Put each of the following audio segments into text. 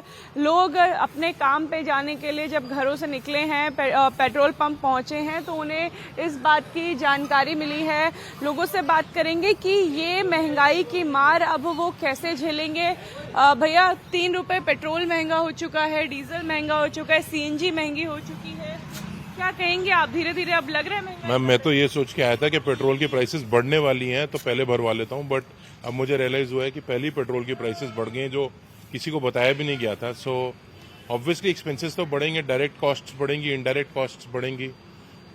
है। लोग अपने काम पे जाने के लिए जब घरों से निकले हैं, पेट्रोल पंप पहुंचे हैं, तो उन्हें इस बात की जानकारी मिली है। लोगों से बात करेंगे कि ये महंगाई की मार अब वो कैसे झेलेंगे। भैया, 3 रुपए पेट्रोल महंगा हो चुका है, डीजल महंगा हो चुका है, सीएनजी महंगी हो चुकी है, क्या कहेंगे आप? धीरे धीरे अब लग रहा है महंगाई? मैम, मैं तो ये सोच के आया था कि पेट्रोल की प्राइसेस बढ़ने वाली हैं तो पहले भरवा लेता हूँ, बट अब मुझे रियलाइज हुआ है कि पहले ही पेट्रोल की प्राइसेस बढ़ गई हैं, जो किसी को बताया भी नहीं गया था। सो ऑब्वियसली एक्सपेंसेस तो बढ़ेंगे, डायरेक्ट कॉस्ट बढ़ेंगी, इनडायरेक्ट कॉस्ट बढ़ेंगी,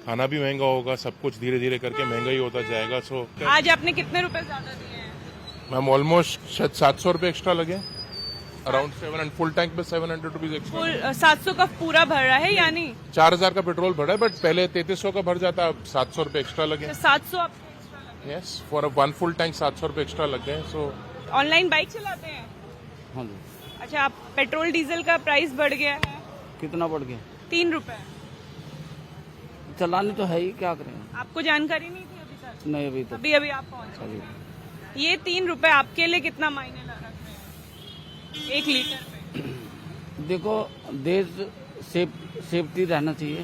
खाना भी महंगा होगा, सब कुछ धीरे धीरे करके महंगा ही होता जाएगा। सो आज आपने कितने रुपए ज्यादा दिए हैं? मैम, ऑलमोस्ट 700 रुपये एक्स्ट्रा लगे, अराउंड 700, फुल टैंक पे 700 रुपीज एक्स्ट्रा। 700 का पूरा भर रहा है यानी 4000 का पेट्रोल भरा है, बट पहले 3300 का भर जाता, अब 700 रुपये एक्स्ट्रा लगे। 700 आपको एक्स्ट्रा लगे? यस, फॉर 1 फुल टैंक 700 रुपये एक्स्ट्रा लग गए। सो ऑनलाइन बाइक चलाते हैं? हाँ जी। अच्छा, आप पेट्रोल डीजल का प्राइस बढ़ गया है? कितना बढ़ गया? 3 रुपए। चलानी तो है ही, क्या करें। आपको जानकारी नहीं थी अभी तक? नहीं, अभी तो अभी आप पहुंचे। ये 3 रुपए आपके लिए कितना मायने रख रहे हैं 1 लीटर पे? देखो, देश सेफ्टी रहना चाहिए,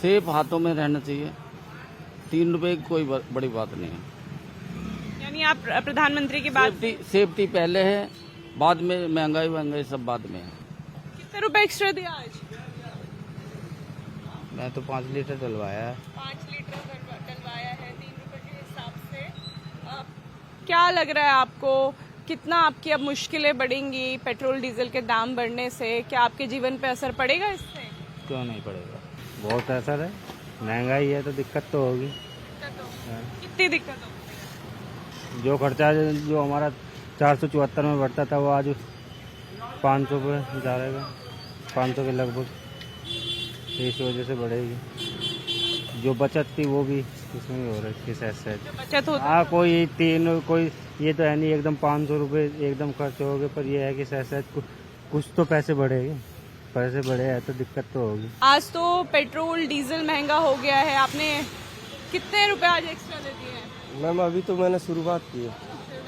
सेफ हाथों में रहना चाहिए। 3 रुपए की कोई बड़ी बात नहीं है। यानी आप प्रधानमंत्री की बात? सेफ्टी पहले है, बाद में महंगाई सब बाद में है। कितने रुपए एक्स्ट्रा दिया आज? मैं तो 5 लीटर डलवाया है। 5 लीटर डलवाया है 3 रुपए के हिसाब से। क्या लग रहा है आपको, कितना आपकी अब मुश्किलें बढ़ेंगी पेट्रोल डीजल के दाम बढ़ने से? क्या आपके जीवन पे असर पड़ेगा इससे? क्यों नहीं पड़ेगा, बहुत असर है। महंगाई है तो दिक्कत तो होगी। कितनी दिक्कत होगी? जो खर्चा जो हमारा 474 में बढ़ता था, वो आज 500 पे जा रहेगा, 500 के लगभग। इस वजह से बढ़ेगी। जो बचत थी वो भी इसमें भी हो रही है, ऐसे बचत होती? हाँ, कोई ये तो है नहीं एकदम 500 रुपये एकदम खर्च हो गए, पर ये है कि सहज कुछ तो पैसे बढ़े हैं तो दिक्कत तो होगी। आज तो पेट्रोल डीजल महंगा हो गया है, आपने कितने रुपए आज एक्स्ट्रा दे दिए हैं? मैम, अभी तो मैंने शुरुआत की है,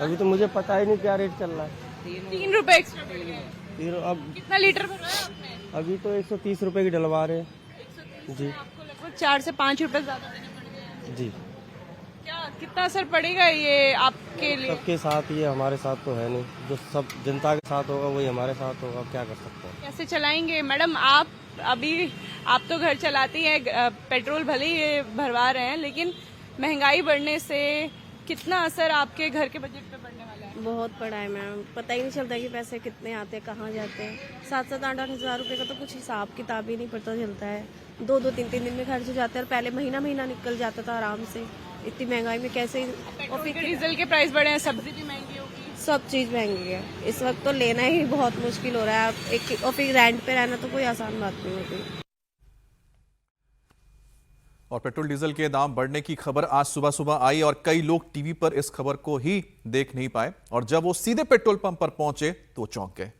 अभी तो मुझे पता ही नहीं क्या रेट चल रहा है। 3 रुपए एक्स्ट्रा बढ़ गए। फिर अब कितना लीटर भरवाया आपने? अभी तो 130 रुपए की डलवा रहे हैं। 130 जी। आपको लगभग 4 से 5 रुपए ज्यादा देने पड़ गए हैं। जी। क्या कितना असर पड़ेगा ये आपके लिए? सबके साथ ये हमारे साथ तो है नहीं, जो सब जनता के साथ होगा वही हमारे साथ होगा, क्या कर सकते हैं। कैसे चलाएंगे मैडम? आप तो घर चलाती हैं, पेट्रोल भले ही ये भरवा रहे हैं, लेकिन महंगाई बढ़ने से कितना असर आपके घर के बजट पे पड़ने वाला है? बहुत पड़ा है मैम, पता ही नहीं चलता कि पैसे कितने आते हैं, कहाँ जाते हैं। 7-7, 8-8 हज़ार रुपए का तो कुछ हिसाब किताब ही नहीं पता चलता है। 2-2, 3-3 दिन में खर्च हो जाते हैं, और पहले महीना निकल जाता था आराम से। इतनी महंगाई में कैसे? और फिर डीजल के प्राइस बढ़े हैं, सब्जी भी महंगी होगी, सब चीज़ महंगी है इस वक्त, तो लेना ही बहुत मुश्किल हो रहा है। और फिर रेंट पे रहना तो कोई आसान बात नहीं होती। और पेट्रोल डीजल के दाम बढ़ने की खबर आज सुबह सुबह आई और कई लोग टीवी पर इस खबर को ही देख नहीं पाए, और जब वो सीधे पेट्रोल पंप पर पहुंचे तो चौंक गए।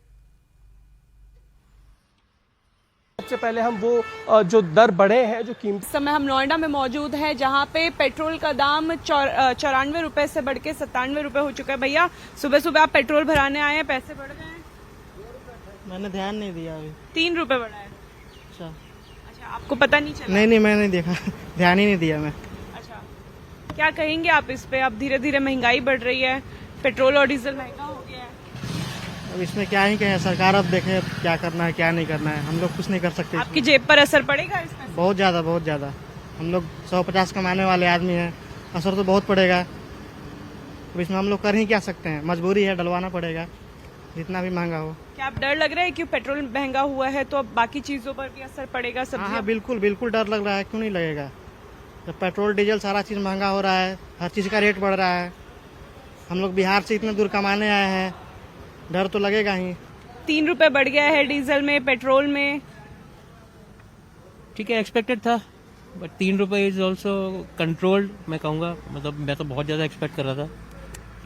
सबसे पहले हम वो जो दर बढ़े हैं, जो कीमत। इस समय हम नोएडा में मौजूद हैं, जहां पे पेट्रोल का दाम 94 रुपए से बढ़ के 97 रुपए हो चुका है। भैया, सुबह सुबह आप पेट्रोल भराने आए हैं, पैसे बढ़ गए हैं? मैंने ध्यान नहीं दिया अभी। 3 रुपए बढ़ा है। अच्छा, आपको पता नहीं चला? नहीं, मैंने नहीं देखा ध्यान ही नहीं दिया मैं। अच्छा, क्या कहेंगे आप इस पे? अब धीरे धीरे महंगाई बढ़ रही है, पेट्रोल और डीजल महंगा हो गया है। अब इसमें क्या ही कहें, सरकार अब देखे क्या करना है क्या नहीं करना है, हम लोग कुछ नहीं कर सकते। आपकी जेब पर असर पड़ेगा इसमें? बहुत ज़्यादा। हम लोग 150 कमाने वाले आदमी हैं, असर तो बहुत पड़ेगा। अब इसमें हम लोग कर ही क्या सकते हैं, मजबूरी है, डलवाना पड़ेगा जितना भी महंगा हो। क्या आप डर लग रहा है कि पेट्रोल महंगा हुआ है तो अब बाकी चीजों पर भी असर पड़ेगा? हाँ, बिल्कुल डर लग रहा है, क्यों नहीं लगेगा। जब पेट्रोल डीजल सारा चीज़ महंगा हो रहा है, हर चीज़ का रेट बढ़ रहा है, हम लोग बिहार से इतने दूर कमाने आए हैं, डर तो लगेगा ही। 3 रुपए बढ़ गया है डीजल में, पेट्रोल में। ठीक है, एक्सपेक्टेड था, बट 3 रुपए इज ऑल्सो कंट्रोल्ड, मैं कहूँगा। मतलब मैं तो बहुत ज़्यादा एक्सपेक्ट कर रहा था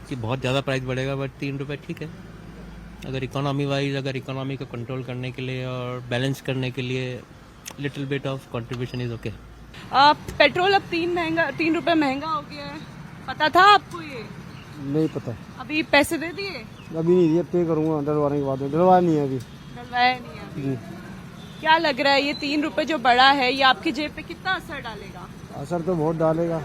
कि बहुत ज़्यादा प्राइस बढ़ेगा, बट 3 रुपए ठीक है। अगर इकोनॉमी वाइज, अगर इकोनॉमी को कंट्रोल करने के लिए और बैलेंस करने के लिए little bit of contribution is okay. Petrol अब 3 रुपए महंगा हो गया है, पता था आपको ये? नहीं पता, अभी पैसे दे दिए? अभी नहीं, ये पे करूँगा डलवाने के बाद में। डलवाया नहीं है अभी डलवाया नहीं है अभी। जी। क्या लग रहा है ये 3 रुपए जो बढ़ा है ये आपकी जेब पे कितना असर डालेगा? असर तो बहुत डालेगा।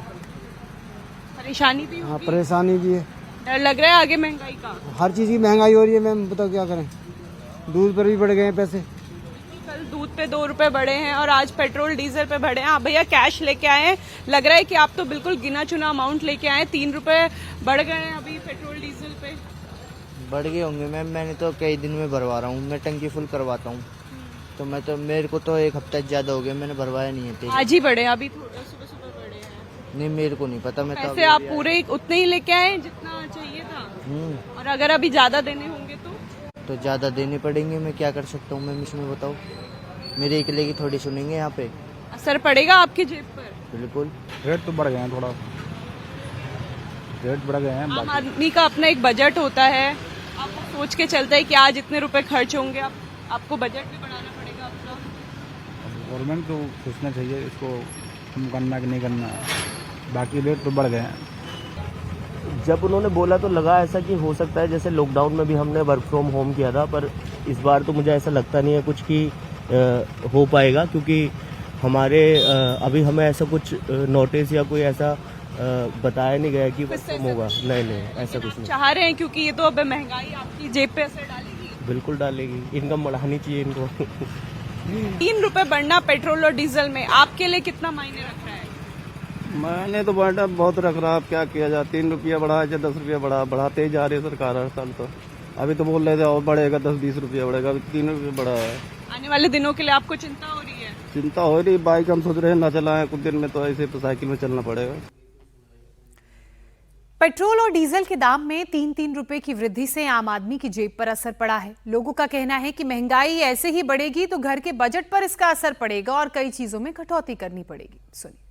परेशानी भी हाँ, होगी? परेशानी भी है, डर लग रहा है आगे महंगाई का? हर चीज़ की महंगाई हो रही है मैम, बताओ क्या करें। दूध पर भी बढ़ गए हैं पैसे। कल दूध पे 2 रुपए बढ़े हैं और आज पेट्रोल डीजल पे बढ़े हैं। आप भैया कैश लेके आए हैं, लग रहा है कि आप तो बिल्कुल गिना चुना अमाउंट लेके आए हैं। 3 रुपए बढ़ गए हैं अभी पेट्रोल डीजल पे। बढ़ गए होंगे मैम, मैंने तो कई दिन में भरवा रहा हूँ, मैं टंकी फुल करवाता हूँ, तो मेरे को तो 1 हफ्ता ज़्यादा हो गया, मैंने भरवाया नहीं है तेल। आज ही बढ़े, अभी सुबह सुबह बढ़े हैं। नहीं, मेरे को नहीं पता, मैं तो पैसे आप पूरे उतने ही लेके आए जितना चाहिए था, और अगर अभी ज्यादा देने होंगे तो ज़्यादा देने पड़ेंगे। मैं क्या कर सकता हूँ मैम इसमें, बताओ। मेरे अकेले की थोड़ी सुनेंगे यहाँ पे। असर पड़ेगा आपकी जेब पर? बिल्कुल। रेट तो बढ़ गए हैं, थोड़ा रेट बढ़ गए हैं। आम आदमी का अपना एक बजट होता है, आपको सोच के चलता है कि आज इतने रुपए खर्च होंगे, आपको बजट भी बढ़ाना पड़ेगा अपना। गवर्नमेंट को सोचना चाहिए इसको कम करना कि नहीं करना, बाकी रेट तो बढ़ गए हैं। जब उन्होंने बोला तो लगा ऐसा कि हो सकता है, जैसे लॉकडाउन में भी हमने वर्क फ्रॉम होम किया था, पर इस बार तो मुझे ऐसा लगता नहीं है कुछ कि हो पाएगा, क्योंकि हमारे अभी हमें ऐसा कुछ नोटिस या कोई ऐसा बताया नहीं गया कि वर्क फ्रॉम होगा। नहीं, ऐसा कुछ नहीं। चाह रहे हैं क्योंकि ये तो अब महंगाई आपकी जेब पे असर डालेगी? बिल्कुल डालेगी, इनकम बढ़ानी चाहिए इनको। 3 रुपए बढ़ना पेट्रोल और डीजल में आपके लिए कितना मायने रख रहा है? मैंने तो बढ़ा बहुत रख रहा, अब क्या किया जाए। 3 रुपया बढ़ा या 10 रुपया बढ़ा, बढ़ाते ही जा रही है सरकार हर साल। तो अभी तो बोल रहे थे और बढ़ेगा, 10-20 रुपया बढ़ेगा, अभी 3 रुपया बढ़ा है। आने वाले दिनों के लिए आपको चिंता हो रही है? चिंता हो रही, बाइक हम सोच रहे हैं ना चलाएं कुछ दिन में, तो ऐसे साइकिल में चलना पड़ेगा। पेट्रोल और डीजल के दाम में 3-3 रुपए की वृद्धि से आम आदमी की जेब पर असर पड़ा है। लोगों का कहना है कि महंगाई ऐसे ही बढ़ेगी तो घर के बजट पर इसका असर पड़ेगा और कई चीजों में कटौती करनी पड़ेगी। सुनिए।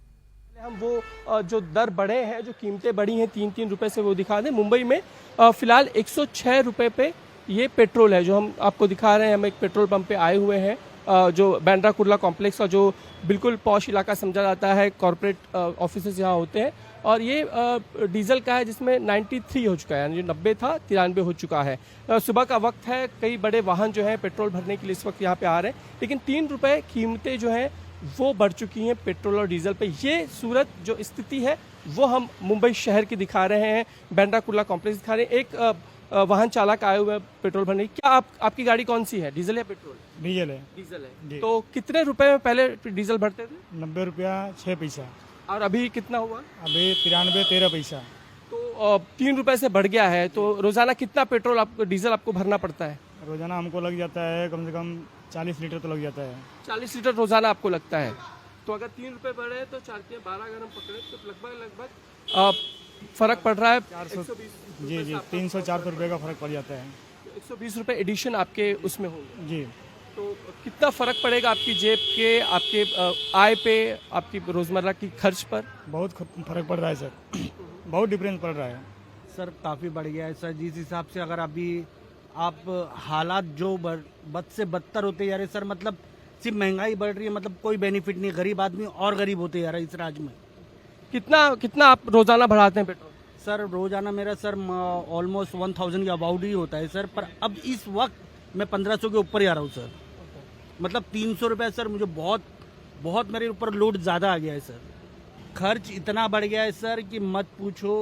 हम वो जो दर बढ़े हैं, जो कीमतें बढ़ी हैं 3-3 रुपए से, वो दिखा दें। मुंबई में फिलहाल 106 रुपए पे ये पेट्रोल है जो हम आपको दिखा रहे हैं। हम एक पेट्रोल पंप पे आए हुए हैं, जो बांद्रा कुर्ला कॉम्प्लेक्स का जो बिल्कुल पॉश इलाका समझा जाता है, कॉर्पोरेट ऑफिसेस यहाँ होते हैं। और ये डीजल का है जिसमें 93 हो चुका है, यानी जो 90 था 93 हो चुका है। सुबह का वक्त है, कई बड़े वाहन जो हैं पेट्रोल भरने के लिए इस वक्त यहाँ पे आ रहे हैं, लेकिन 3 रुपए कीमतें जो हैं वो बढ़ चुकी हैं पेट्रोल और डीजल पे। ये सूरत जो स्थिति है वो हम मुंबई शहर की दिखा रहे हैं, बांद्रा कुर्ला कॉम्प्लेक्स दिखा रहे हैं। एक वाहन चालक आए हुए पेट्रोल भरने। क्या आपकी गाड़ी कौन सी है, डीजल या पेट्रोल? डीजल है। डीजल है। तो कितने रुपए में पहले डीजल भरते थे? 90 रुपया 6 पैसा। और अभी कितना हुआ? अभी 93 13 पैसा। तो 3 रुपए से बढ़ गया है। तो रोजाना कितना पेट्रोल डीजल आपको भरना पड़ता है? रोजाना हमको लग जाता है कम से कम 40 लीटर तो लग जाता है। 40 लीटर रोजाना आपको लगता है। तो अगर 3 रुपए बढ़े तो 4 के 12 अगर हम पकड़े तो लगभग फर्क पड़ रहा है 420। जी 300-400 रुपये का फर्क पड़ जाता है। 120 रुपए एडिशन आपके उसमें होंगे। जी। तो कितना फर्क पड़ेगा आपकी जेब के, आपके आय पे, आपकी रोजमर्रा की खर्च पर? बहुत फर्क पड़ रहा है सर, बहुत डिफरेंस पड़ रहा है सर। काफ़ी बढ़ गया है सर, जिस हिसाब से अगर अभी आप हालात जो बद से बदतर होते जा रहे सर, मतलब सिर्फ महंगाई बढ़ रही है, मतलब कोई बेनिफिट नहीं, गरीब आदमी और गरीब होते जा रहा है इस राज्य में। कितना आप रोजाना बढ़ाते हैं पेट्रोल? सर रोजाना मेरा सर ऑलमोस्ट 1000 के अबाउट ही होता है सर, पर अब इस वक्त मैं 1500 के ऊपर ही आ रहा हूँ सर। मतलब 300 रुपये सर, मुझे बहुत मेरे ऊपर लोड ज़्यादा आ गया है सर। खर्च इतना बढ़ गया है सर कि मत पूछो।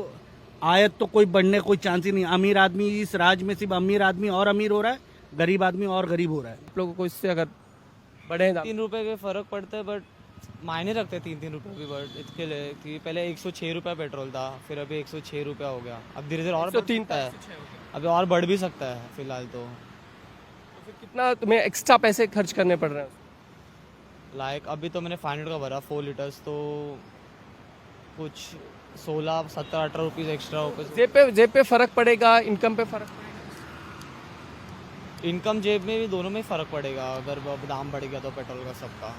आयत तो कोई बढ़ने कोई चांस ही नहीं। अमीर आदमी इस राज्य में सिर्फ अमीर आदमी और अमीर हो रहा है, गरीब आदमी और गरीब हो रहा है। आप लोगों को इससे अगर बढ़े 3 रुपए के फर्क पड़ता है, बट मायने रखते हैं 3-3 रुपए भी। बट इसके लिए कि पहले 106 रुपये पेट्रोल था, फिर अभी 106 रुपया हो गया, अब धीरे धीरे और 103 है, अभी और बढ़ भी सकता है फिलहाल। तो फिर कितना तुम्हें एक्स्ट्रा पैसे खर्च करने पड़ रहे हैं? लाइक अभी तो मैंने 500 का भरा 4 लीटर्स, तो कुछ 16-17-18 रुपीज़ एक्स्ट्रा होगा। जेब पे फर्क पड़ेगा, इनकम पे फर्क पड़ेगा? इनकम जेब में भी दोनों में फर्क पड़ेगा अगर दाम बढ़ गया तो पेट्रोल का सबका।